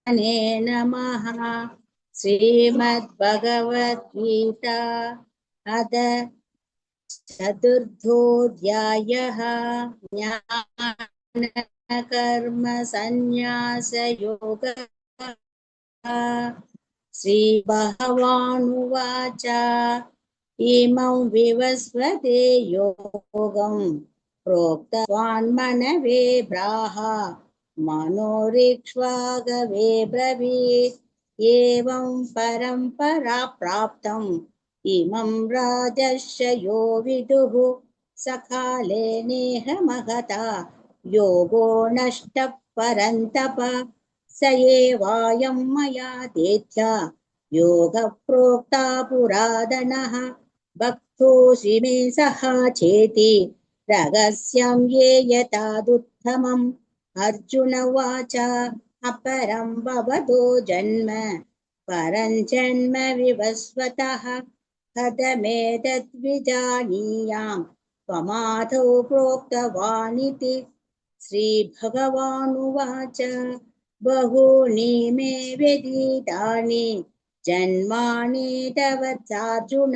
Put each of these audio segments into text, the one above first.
नमः। श्रीमद्भगवद्गीता अथ चतुर्थोऽध्यायः। ज्ञानकर्म संन्यासयोगः। श्रीभगवानुवाच इमं विवस्वते योगं प्रोक्तवान् मनवे ब्राह मनोरिक्ष्वागवे ब्रवीत् एवं परम्परा प्राप्तम् इमं राजस्य यो विदुः सकाले नेह महता योगो नष्टः परन्तप स एवायं मया तेत्य योगः प्रोक्ता पुरादनः भक्तोऽसि मे सखा चेति रहस्यं ये यतादुत्तमम् अर्जुन उवाच अपरं भवतो जन्म परं जन्म विवस्वतः कथमेतद्विजानीयां त्वमादौ प्रोक्तवानिति। श्रीभगवानुवाच बहूनि मे व्यतीतानि जन्मानि तव चार्जुन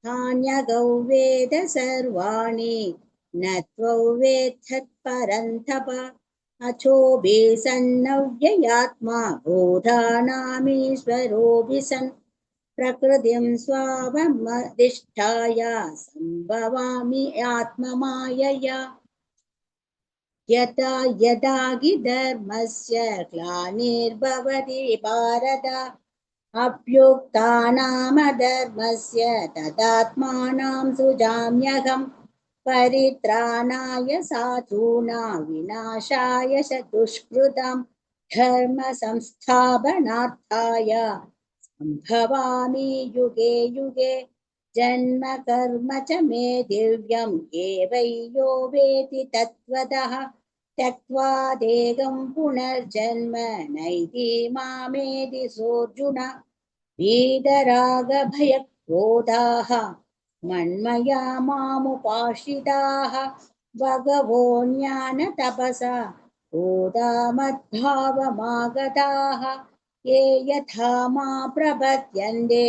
तान्यगौ वेद सर्वाणि न त्वौ वेत्थत्परन्तप अचोभि सन्नव्ययात्मा भूतानामीश्वरोऽपि सन् प्रकृतिं स्वावमधिष्ठाय सम्भवामि आत्ममायया यदा यदा हि धर्मस्य ग्लानिर्भवति भारत अभ्युत्थानमधर्मस्य तदात्मानं सृजाम्यहं परित्राणाय साधूनां विनाशाय च दुष्कृतां धर्म संस्थापनार्थाय सम्भवामि युगे युगे जन्म कर्म च मे दिव्यम् एवैयो वेति तत्त्वतः त्यक्त्वा देहं पुनर्जन्म नैति मामेति सोऽर्जुन वीतरागभयक्रोधाः मन्मया मामुपाश्रिताः भगवो ज्ञानतपसा भूतामद्भावमागताः ये यथा मा प्रपद्यन्ते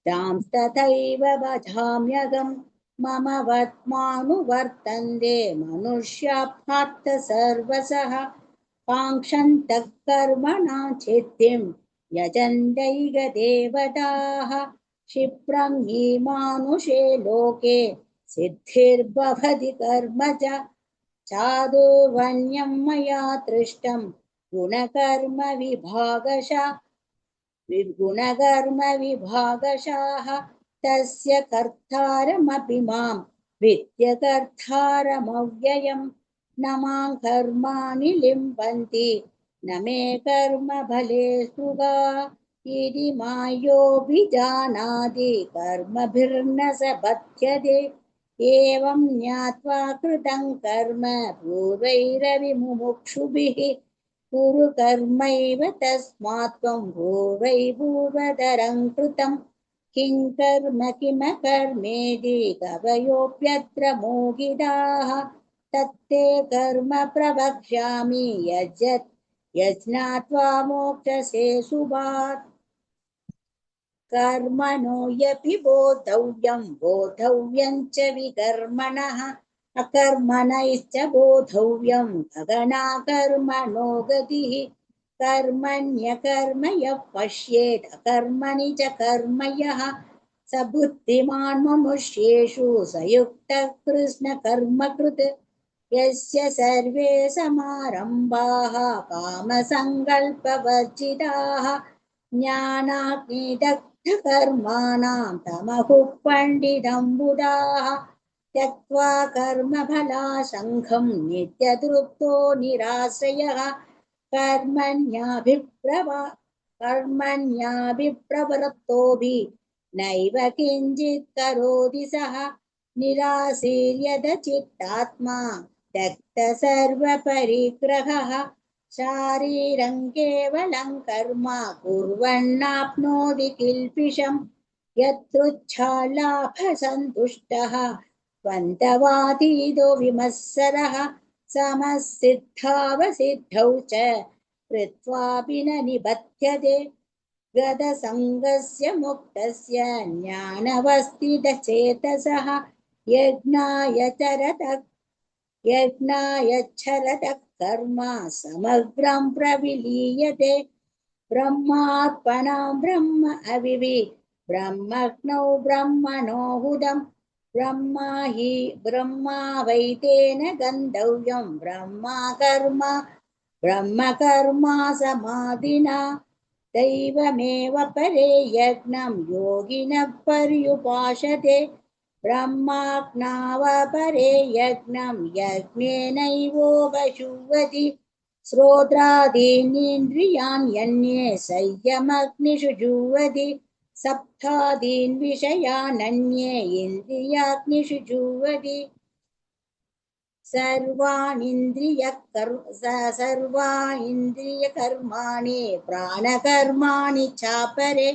तांस्तथैव वदाम्यहम् मम वर्त्मानुवर्तन्ते मनुष्या पार्थ सर्वशः काङ्क्षन्तः कर्मणां सिद्धिं यजन्तैव देवताः क्षिप्रं हि मानुषे लोके सिद्धिर्भवति कर्मज चादुर्वर्ण्यं मया दृष्टं गुणकर्म विभागशाः तस्य कर्तारमपि मां विद्यकर्तारमव्ययम् न मां कर्माणि लिम्पन्ति न मे कर्मफले स्पृहा इति मायोऽभिजानाति कर्मभिर्न स बध्यते एवं ज्ञात्वा कृतं कर्म पूर्वैरविमुमुक्षुभिः कुरु कर्मैव तस्मात् त्वं भूवै भूवदरं कृतं किं कर्म किमकर्मेति कवयोऽप्यत्र मोहिताः तत्ते कर्म प्रवक्ष्यामि यज्जत् यज्ञात्वा मोक्षसे शुभात् कर्मणो यपि बोद्धव्यं च विकर्मणः अकर्मणैश्च बोद्धव्यं गगना कर्मणो गतिः कर्मण्यकर्म यः पश्येत् अकर्मणि च कर्म यः स बुद्धिमान् मनुष्येषु स युक्तः कृष्णकर्मकृत् यस्य सर्वे समारम्भाः कामसङ्कल्पवर्जिताः ज्ञानाग्निदग्धकर्माणां तमहुः पण्डितं बुधाः त्यक्त्वा कर्मफलासङ्गं नित्यतृप्तो निराश्रयः कर्मण्याभिप्रवृत्तोऽपि नैव किञ्चित् करोति सः निराशीर्यदचित्तात्मा त्यक्तसर्वपरिग्रहः शारीरं केवलं कर्म कुर्वन्नाप्नोति किल्बिषम् यदृच्छालाभसन्तुष्टः त्वन्तवादीतो विमत्सरः समसिद्धावसिद्धौ च कृत्वापि न निबध्यते गतसङ्गस्य मुक्तस्य ज्ञानवस्थितचेतसः यज्ञायच्छरतः कर्म समग्रं प्रविलीयते ब्रह्मार्पणं ब्रह्म अविवि ब्रह्मग्नौ ब्रह्मणोऽहुदं ब्रह्मा वै तेन गन्तव्यं ब्रह्मकर्मा समाधिना दैवमेव परे यज्ञं योगिनः पर्युपासते ब्रह्माज्ञावपरे यज्ञं यज्ञेनैवोपजुह्वति श्रोत्रादीनीन्द्रियाण्यन्ये संयमग्निषु जुह्वति सप्तादीन् विषयानन्ये इन्द्रियाग्निषु जुह्वति सर्वाणीन्द्रियकर्माणि प्राणकर्माणि चापरे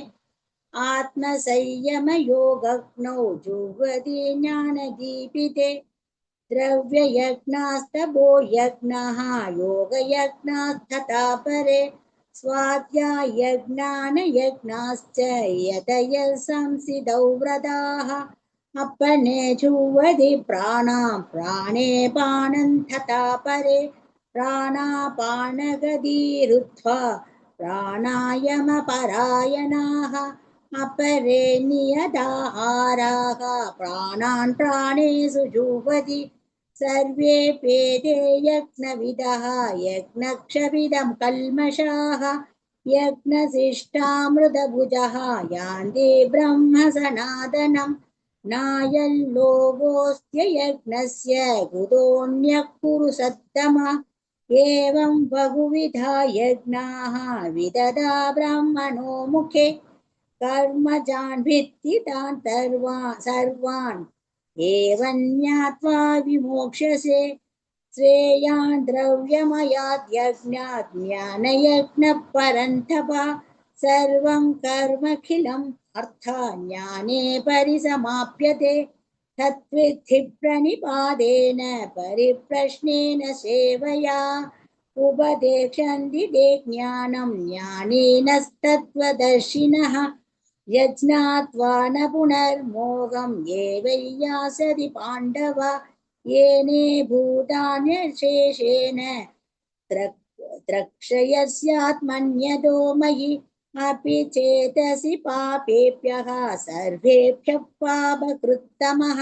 आत्मसंयमयोगग्नौ जुह्वति ज्ञानदीपिते द्रव्ययज्ञास्तपो यज्ञः योगयज्ञास्तथा परे स्वाध्यायज्ञानयज्ञाश्च यतयः संसिदौ व्रताः अपने जुह्वति प्राणे पानं तथा परे प्राणापानगतिरुत्वा प्राणायामपरायणाः अपरे नियताहाराः प्राणान् प्राणेषु जुह्वति सर्वेऽप्येते यज्ञविदः यज्ञक्षपिदं कल्मषाः यज्ञशिष्टामृतभुजः यान्ति ब्रह्म सनातनम् नायल्लोभोऽस्त्ययज्ञस्य कुतोऽन्यः कुरु सत्तमा एवं बहुविधा यज्ञाः विदधा ब्रह्मणो मुखे कर्मजान् भित्ति तान् सर्वान् एवं ज्ञात्वा विमोक्ष्यसे श्रेयान् द्रव्यमयात् यज्ञात् ज्ञानयज्ञः परन्तप सर्वं कर्मखिलम् अर्थाज्ञाने परिसमाप्यते तत्विद्धि प्रणिपादेन परिप्रश्नेन सेवया उपदेक्षन्ति ते ज्ञानं ज्ञानिनस्तत्त्वदर्शिनः यज्ञात्वा न पुनर्मोहम् एवैयासति पाण्डव येने भूतान्यशेषेण द्रक्ष्यस्यात्मन्यतो मयि अपि चेतसि पापेभ्यः सर्वेभ्यः पापकृत्तमः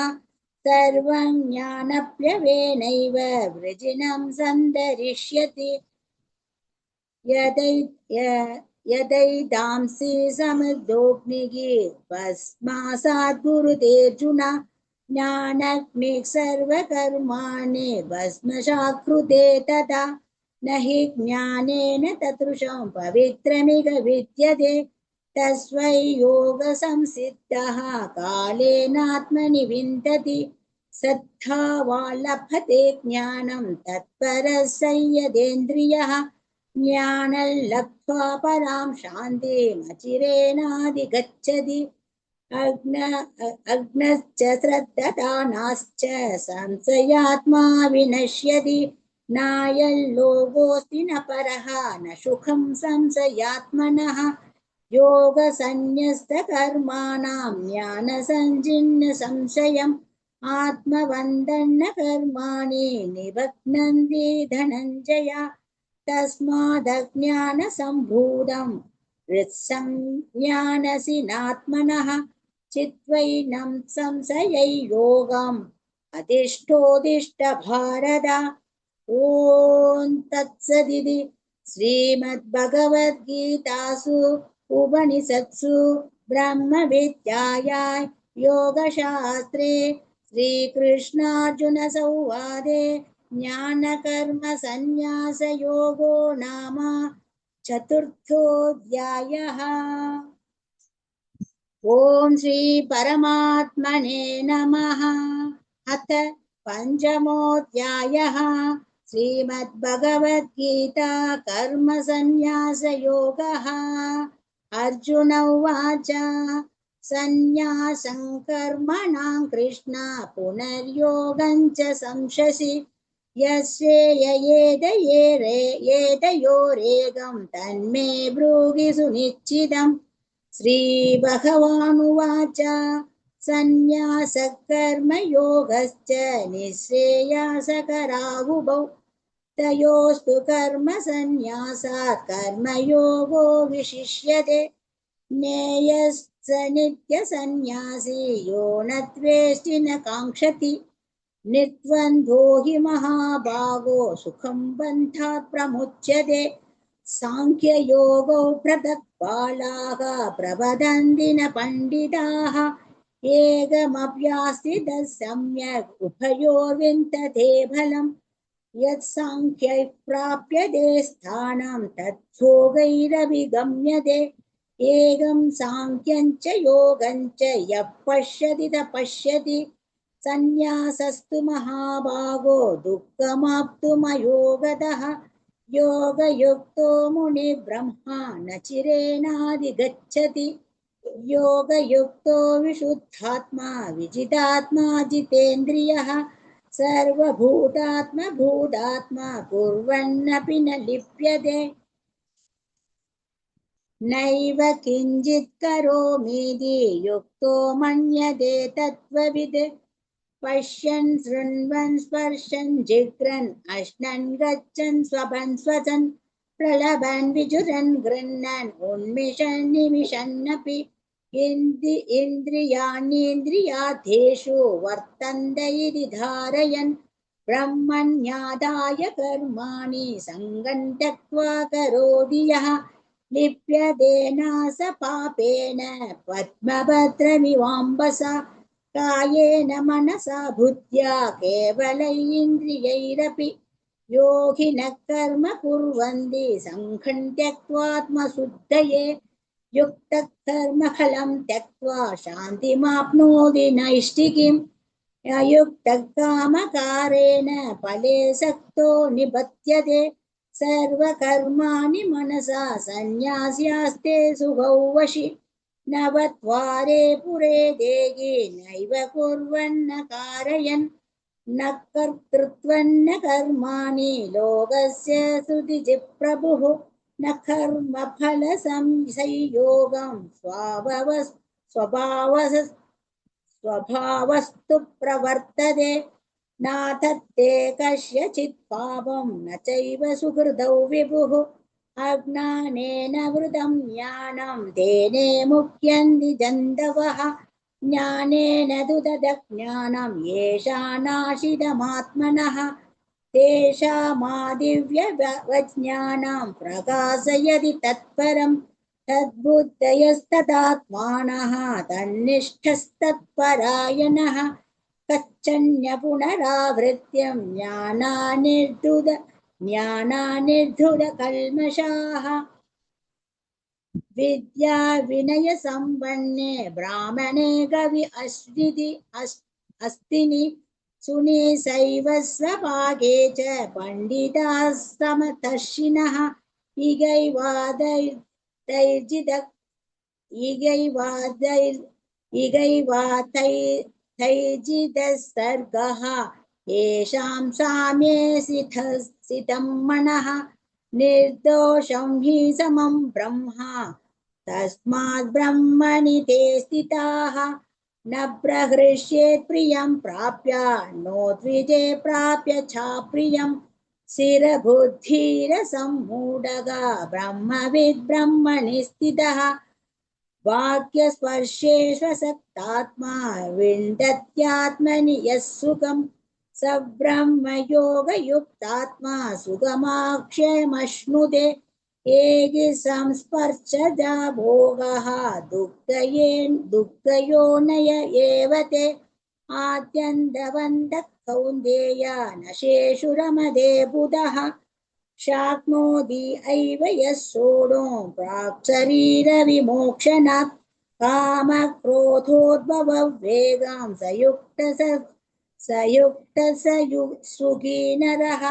सर्वं ज्ञानप्लवेनैव वृजिनं सन्दरिष्यति यदैदांसि समुद्रोऽग्निः भस्मासात् कुरुतेऽर्जुन ज्ञानाग्निः सर्वकर्माणि भस्मसात्कृते तथा न हि ज्ञानेन तदृशं पवित्रमिह विद्यते तस्मै योगसंसिद्धः कालेनात्मनि विन्दति सद्भावा लभते ज्ञानं तत्परः संयदेन्द्रियः ज्ञानं लब्ध्वा परां शान्तिमचिरेणाधिगच्छति अग्नश्च श्रद्धदानाश्च संशयात्मा विनश्यति नायल्लोभोऽस्ति न परः न सुखं संशयात्मनः योगसन्न्यस्तकर्माणां ज्ञानसञ्जिन्न संशयम् आत्मवन्दन्न कर्माणि निबध्नन्ति धनञ्जय तस्मादज्ञानसम्भूतं हृत्संज्ञानसिनात्मनः चित्वैनं संशयैर्योगम् अधिष्ठोदिष्ट भारत ॐ तत्सदिति श्रीमद्भगवद्गीतासु उपनिषत्सु ब्रह्मविद्यायां योगशास्त्रे श्रीकृष्णार्जुनसंवादे ज्ञानकर्मसन्न्यासयोगो नाम चतुर्थोऽध्यायः। ॐ श्री परमात्मने नमः। अथ पञ्चमोऽध्यायः श्रीमद्भगवद्गीता कर्मसन्न्यासयोगः। अर्जुन उवाच सन्न्यासं कर्मणां कृष्ण पुनर्योगं च संशसि यस्येयेदयोरेगं तन्मे ब्रूहि सुनिश्चितम्। श्रीभगवानुवाच सन्न्यासः कर्मयोगश्च निःश्रेयसकरावुभौ तयोस्तु कर्मसन्न्यासात् कर्मयोगो विशिष्यते। ज्ञेयश्च नित्यसन्न्यासी यो न द्वेष्टि न काङ्क्षति निर्द्वन्द्वो हि महाबाहो सुखं बन्धात् प्रमुच्यते। साङ्ख्ययोगो पृथक् बालाः प्रवदन्ति न पण्डिताः एकमप्यास्थितः सम्यक् उभयोर्विन्दते फलम्। यत्साङ्ख्यैः प्राप्यते स्थानं तद्योगैरभिगम्यते। एकं साङ्ख्यं च योगं च यः पश्यति तपश्यति। सन्न्यासस्तु महाभागो दुःखमाप्तुमयोगतः योगयुक्तो मुनिब्रह्मा न चिरेणाधिगच्छति। योगयुक्तो विशुद्धात्मा विजितात्मा जितेन्द्रियः सर्वभूतात्मा कुर्वन्नपि न लिप्यते। नैव किञ्चित् करोमीति युक्तो मन्यते तत्त्वविद् पश्यन् शृण्वन् स्पर्शन् जिघ्रन् अश्नन् गच्छन् स्वपन् स्वसन् प्रलभन् विचुरन् गृह्णन् उन्मिषन् निमिषन्नपि इन्द्रियाणीन्द्रियार्थेषु वर्तन्ते इति धारयन् ब्रह्मण्यादाय कर्माणि सङ्गं त्यक्त्वा करोति यः लिप्यतेनास पापेन पद्मभद्रमिवाम्बसा कायेन मनसा बुद्ध्या केवलैन्द्रियैरपि योगिनः कर्म कुर्वन्ति सङ्घं त्यक्त्वात्मशुद्धये युक्तः कर्मफलं त्यक्त्वा शान्तिमाप्नोति नैष्ठिकीम् अयुक्तः कामकारेण फले सक्तो निबध्यते सर्वकर्माणि मनसा सन्न्यास्यास्ते सुखौ वशि नवत्वारे पुरे देहि नैव कुर्वन्न कारयन् न कर्तृत्वन्न कर्माणि लोकस्य श्रुतिजिप्रभुः न कर्मफलसंयोगं स्वभावस्तु प्रवर्तते नाथत्ते कस्यचित् पापं न चैव सुकृतौ विभुः अज्ञानेन वृतं ज्ञानं तेने मुह्यन्ति जन्तवः ज्ञानेन तु तदज्ञानं येषानाशितमात्मनः तेषामादिव्यवज्ञानं प्रकाशयति तत्परं तद्बुद्धयस्तदात्मानः तन्निष्ठस्तत्परायणः कच्छन्य पुनरावृत्त्यं ज्ञानानिर्धुरकल्मषाः विद्या विनय संपन्ने ब्राह्मणे कवि अस्तिनि सुनि सैव स्वभागे च पंडिताः समदर्शिनः इगैवातैर्जितः सर्गः येषां साम्ये सितं मनः निर्दोषं हि समं ब्रह्म तस्मात् ब्रह्मणि ते स्थिताः न प्रहृष्येत् प्रियं प्राप्य नो द्विजे प्राप्य चाप्रियं स्थिरबुद्धिरसम्मूढः ब्रह्मविद् ब्रह्मणि स्थितः वाक्यस्पर्शेष्वसक्तात्मा विन्दत्यात्मनि यः सुखम् स ब्रह्मयोगयुक्तात्मा सुखमाक्षयमश्नुते एगि संस्पर्शजा भोगः दुःखयोनय एव ते आद्यन्तवन्तः कौन्तेय न शेषु रमते बुधः शाक्नोति एव यः सोढुं प्राक्शरीरविमोक्षणात् कामक्रोधोद्भववेगां सुखी नरः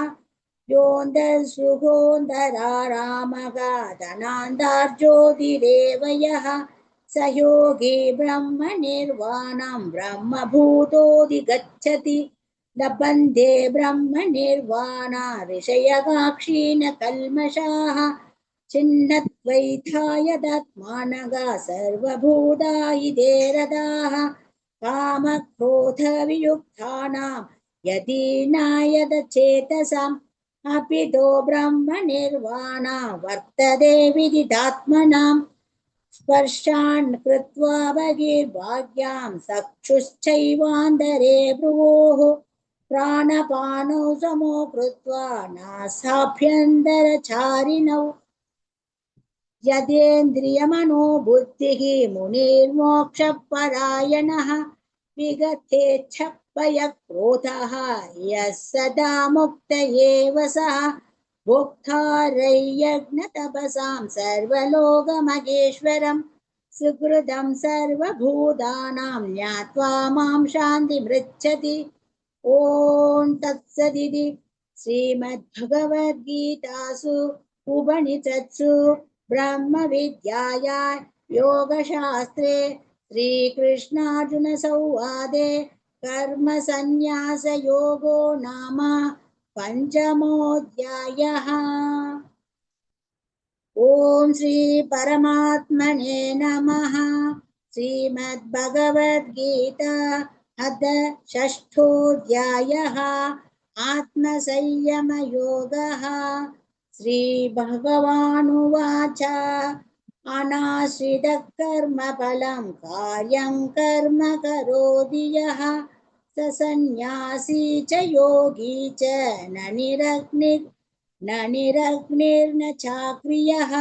योऽन्तर्सुखोऽन्तरारामः धनान्तार्ज्योतिरेव यः स योगी ब्रह्मनिर्वाणं ब्रह्मभूतोऽधिगच्छति लभन्ते ब्रह्म निर्वाणा ऋषयः क्षीण कल्मषाः छिन्नद्वैताय दत्मानगा सर्वभूता इते रदाः कामक्रोधवियुक्तानां यदीनायदचेतसाम् अपितो ब्रह्म निर्वाणा वर्तते विदितात्मनाम् स्पर्शान् कृत्वा बहिर्भाग्यां चक्षुश्चैवान्तरे भ्रुवोः प्राणपानौ समो कृत्वा नासाभ्यन्तरचारिणौ यदेन्द्रियमनोबुद्धिः मुनिर्मोक्षपरायणः विगतेच्छपयक्रोधः यः सदा मुक्त एव सः भोक्तारयज्ञतपसां सर्वलोकमहेश्वरं सुहृदं सर्वभूतानां ज्ञात्वा मां शान्तिमृच्छति। ॐ तत्सदिति श्रीमद्भगवद्गीतासु उपनिषत्सु ब्रह्मविद्यायां योगशास्त्रे श्रीकृष्णार्जुनसंवादे कर्मसन्न्यासयोगो नाम पञ्चमोऽध्यायः। ॐ श्री परमात्मने नमः। श्रीमद्भगवद्गीता अथ षष्ठोऽध्यायः आत्मसंयमयोगः। श्रीभगवानुवाच अनाश्रितः कर्मफलं कार्यं कर्म करोति यः स सन्न्यासी च योगी च न निरग्निर्न चाक्रियः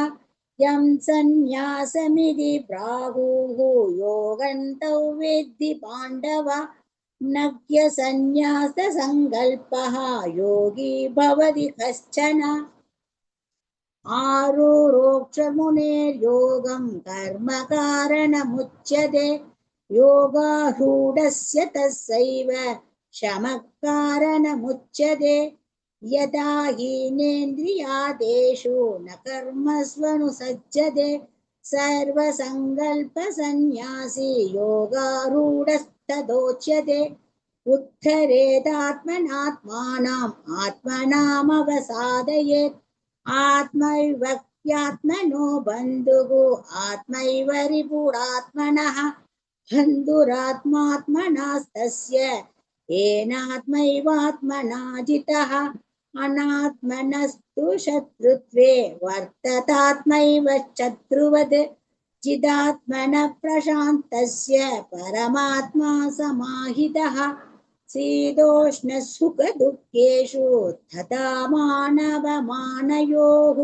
यं सन्न्यासमिति प्राहुः योगन्तो विद्धि पाण्डव न ह्यसन्न्याससङ्कल्पः योगी भवति कश्चन आरुरोक्षमुनेर्योगं कर्म कारणमुच्यते योगारूढस्य तस्यैव शमः कारणमुच्यते यदा हीनेन्द्रियादेषु न कर्मस्वनुसज्जते सर्वसङ्कल्पसन्न्यासी योगारूढस्तदोच्यते उत्थरेदात्मनात्मानम् आत्मनामवसादयेत् आत्मैवक्यात्मनो बन्धुः आत्मैव रिपुरात्मनः बन्धुरात्मात्मनास्तस्य येनात्मैवात्मना जितः अनात्मनस्तु शत्रुत्वे वर्ततात्मैव शत्रुवत् चिदात्मनः प्रशान्तस्य परमात्मा समाहितः शीतोष्णसुखदुःखेषु तथा मानवमानयोः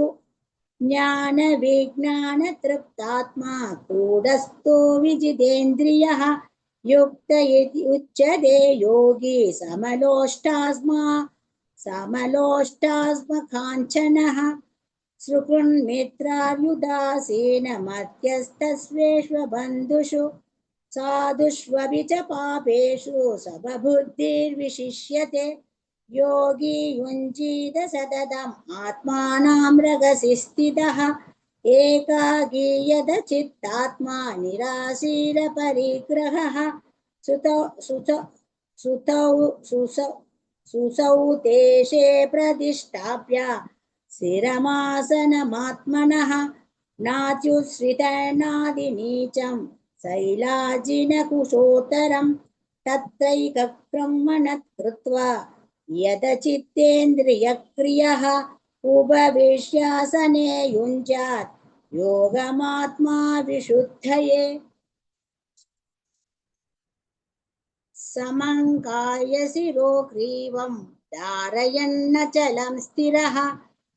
ज्ञानविज्ञानतृप्तात्मा कूटस्थो विजितेन्द्रियः युक्त इति उच्यते योगी समलोष्टास्मकाञ्चनः सृकृन्मित्रार्युदासीन मध्यस्थस्वेष्वबन्धुषु साधुष्वपि च पापेषु समबुद्धिर्विशिष्यते योगी युञ्जीत सततम् आत्मानं रगसि स्थितः एकाकी चित्तात्मा निराशीरपरिग्रहः सुसौ देशे प्रतिष्ठाप्य स्थिरमासनमात्मनः नात्युच्छ्रितनादिनीचं शैलाजिनकुशोत्तरं तत्रैकब्रह्मणः कृत्वा यदचित्तेन्द्रियक्रियः उपविश्यासने युञ्जात् योगमात्मा विशुद्धये समङ्कायशिरो ग्रीवं धारयन्नचलं स्थिरः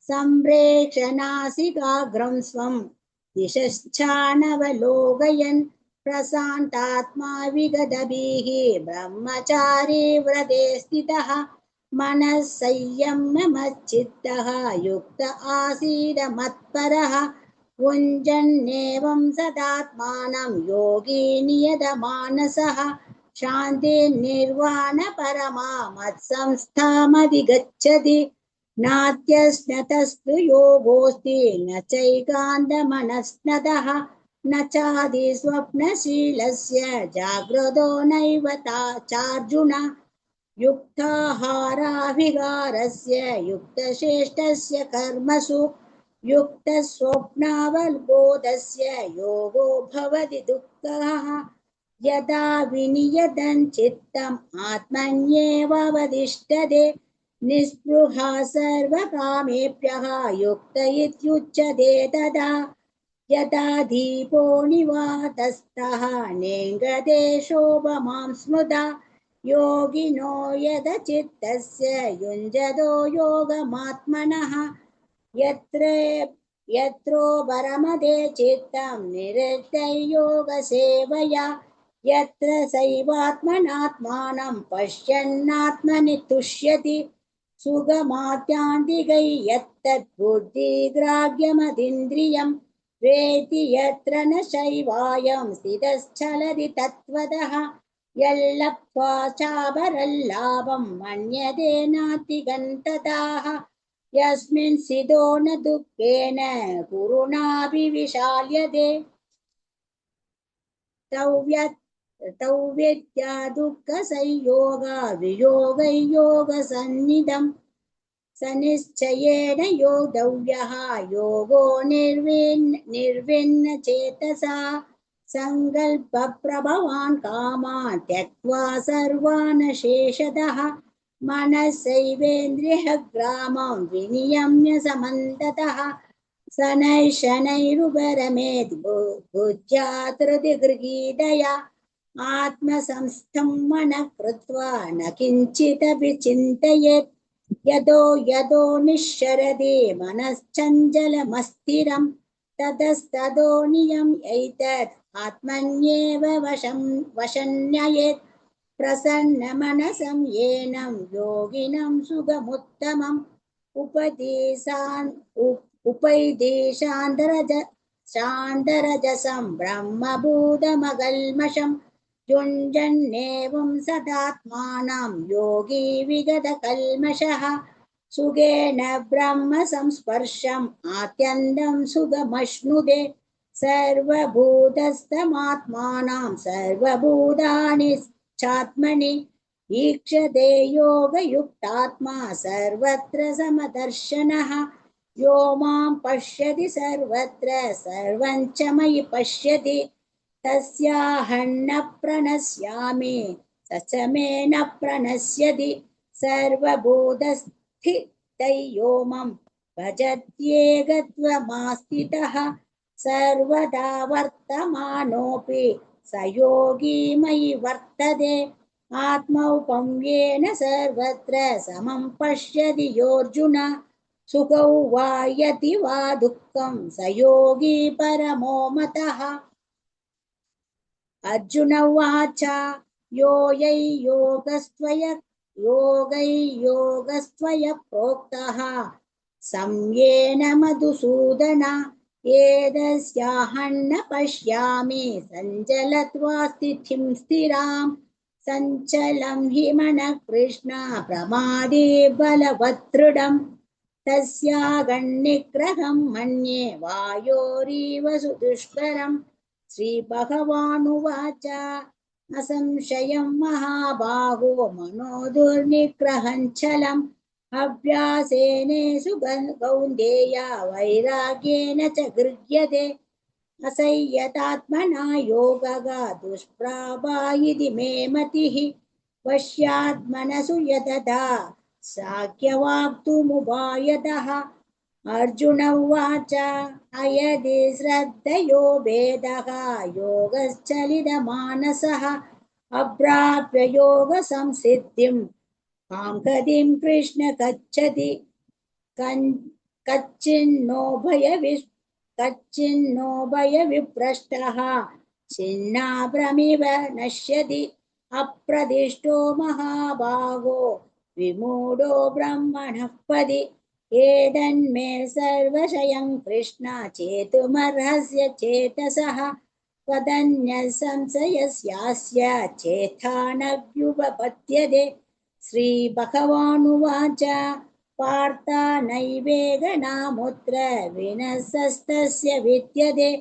सम्प्रेक्षनासिकाग्रं स्वं दिशश्चानवलोकयन् प्रशान्तात्मा विगतभिः ब्रह्मचारी व्रते स्थितः मनः संयम्यमच्चित्तः युक्त आसीद मत्परः युञ्जन्नेवं सदात्मानं योगी नियतमानसः शान्तिर्निर्वाण परमा मत्संस्थामधिगच्छति नात्यस्नतस्तु योगोऽस्ति न चैकान्तमनस्नतः न चादिस्वप्नशीलस्य जाग्रतो नैव चार्जुन युक्ताहाराभिगारस्य युक्तचेष्टस्य कर्मसु युक्तस्वप्नावबोधस्य योगो भवति दुःखः यदा विनियतं चित्तम् आत्मन्येवावतिष्ठते निःस्पृहा सर्वकामेभ्यः युक्त इत्युच्यते तदा यदा दीपो निवातस्तः नेङ्गते शोभमां स्मृता योगिनो यदचित्तस्य युञ्जतो योगमात्मनः यत्र यत्रो परमते चित्तं निरुद्धं योगसेवया यत्र सैवात्मनात्मानं पश्यन्नात्मनि तुष्यति सुगमात्यान्तिकै यत्तत् बुद्धिग्राह्यमतीन्द्रियं वेति यत्र न शैवायं स्थितश्चलति तत्त्वतः यल्लब्ध्वा चापरल्लाभं मन्यते नातिगन्तताः यस्मिन् स्थितो न दुःखेन गुरुणापि विशाल्यते तौ वेद्या दुःखसंयोगा वियोगयोगसन्निधं सनिश्चयेन योगव्यः योगो निर्विण्ण चेतसा सङ्कल्पप्रभवान् कामान् त्यक्त्वा सर्वान् शेषतः मनसैवेन्द्रियग्रामं विनियम्य समन्ततः शनैः शनैरुपरमेत् बुद्ध्या धृतिगृहीतया आत्मसंस्थं मनः कृत्वा न किञ्चिदपि चिन्तयेत् यदो निश्चरति मनश्चञ्चलमस्थिरं ततस्ततो नियम्यैतत् आत्मन्येव वशन्ययेत् प्रसन्नमनसं येनं योगिनं सुखमुत्तमम् उपैदेशान्तरजसं ब्रह्मभूतमकल्मषं युञ्जन्नेवं सदात्मानं योगी विगतकल्मषः सुखेन ब्रह्म संस्पर्शम् आत्यन्तं सुखमश्नुते सर्वभूतस्थमात्मानं सर्वभूतानि चात्मनि ईक्षते योगयुक्तात्मा सर्वत्र समदर्शनः यो मां पश्यति सर्वत्र सर्वं च मयि पश्यति तस्याहं न प्रणश्यामि स च मे न प्रणश्यति सर्वभूतस्थितयो मां भजत्येकत्वमास्थितः सर्वदा वर्तमानोऽपि स योगी मयि वर्तते आत्मौपम्येन सर्वत्र समं पश्यति योऽर्जुन सुखौ वा यति वा दुःखं स योगी परमो मतः अर्जुन उवाच योगैयोगस्त्वया प्रोक्तः सम्येन मधुसूदन एतस्याहं न पश्यामि सञ्चलत्वा स्थितिं स्थिराम् सञ्चलं हि मनः कृष्ण प्रमादे बलवदृढम् तस्यागन्निग्रहं मन्ये वायोरिव सुदुष्करम् श्रीभगवानुवाच असंशयं महाबाहो मनो दुर्निग्रहञ्चलम् अभ्यासेनेषु कौन्तेय वैराग्येन च गृह्यते असंयतात्मना योगः दुष्प्रापा इति मे मतिः वश्यात्मनसु यतता साख्यवाप्तुमुपायतः अर्जुन उवाच अयदि श्रद्धयो भेदः योगश्चलितमानसः अप्राप्य योगसंसिद्धिं कां गतिं कृष्ण गच्छति कच्चिन्नो भयविप्रष्टः छिन्नाभ्रमिव नश्यति अप्रदिष्टो महाभागो विमूढो ब्रह्मणः पदि एतन्मे सर्वशयं कृष्ण चेतुमर्हस्य चेतसः त्वदन्यः संशयस्यास्य चेथा न व्युपपद्यते श्रीभगवानुवाच पार्थ नैवेगनामुत्र विनशस्तस्य विद्यते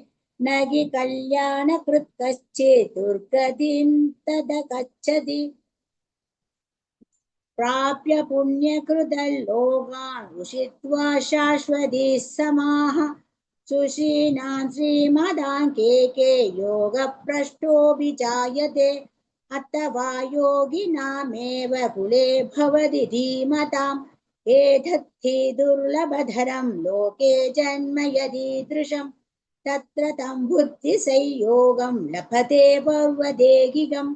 न हि कल्याणकृत् कश्चित् दुर्गतिं तदगच्छति प्राप्य पुण्यकृतलोकान् उषित्वा शाश्वती समाः सुशीनां श्रीमदाङ्केके योगप्रष्टोऽभिजायते अथवा योगिनामेव कुले भवति धीमताम् एतद्धि दुर्लभधरं लोके जन्म यदीदृशम् तत्र तं बुद्धिसंयोगं लभते पर्वदेहिकम्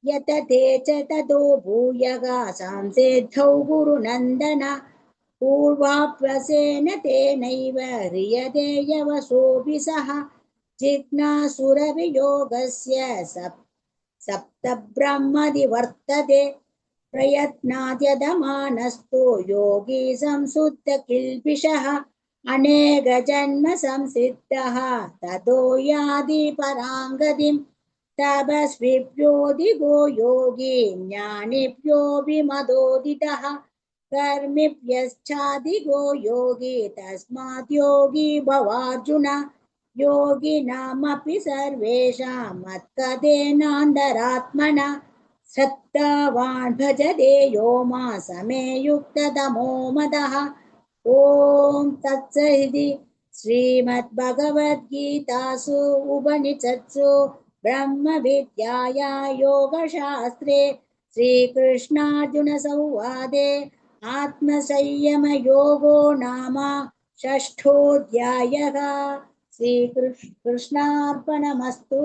यतते च ततो भूयः संसेद्धौ गुरुनन्दन पूर्वाभ्यसेन तेनैव ह्रियते यवसोऽपि सः जिज्ञासुरवियोगस्य सप्तब्रह्मदिवर्तते प्रयत्नाद्यतमानस्तु योगी संशुद्धकिल्बिषः अनेकजन्म संसिद्धः ततो याति पराङ्गतिम् तपस्विभ्योऽधिको योगी ज्ञानिभ्योऽपि मदोदितः कर्मिभ्यश्चाधिको योगी तस्मात् योगी भवार्जुन योगिनामपि सर्वेषां मत्कथेनान्तरात्मना श्रद्धावान् भजते यो मा समे युक्ततमो मतः ॐ तत्सदिति श्रीमद्भगवद्गीतासु उपनिषत्सु ब्रह्मविद्यायां योगशास्त्रे श्रीकृष्णार्जुनसंवादे आत्मसंयमयोगो नाम षष्ठोऽध्यायः। श्रीकृष्णार्पणमस्तु।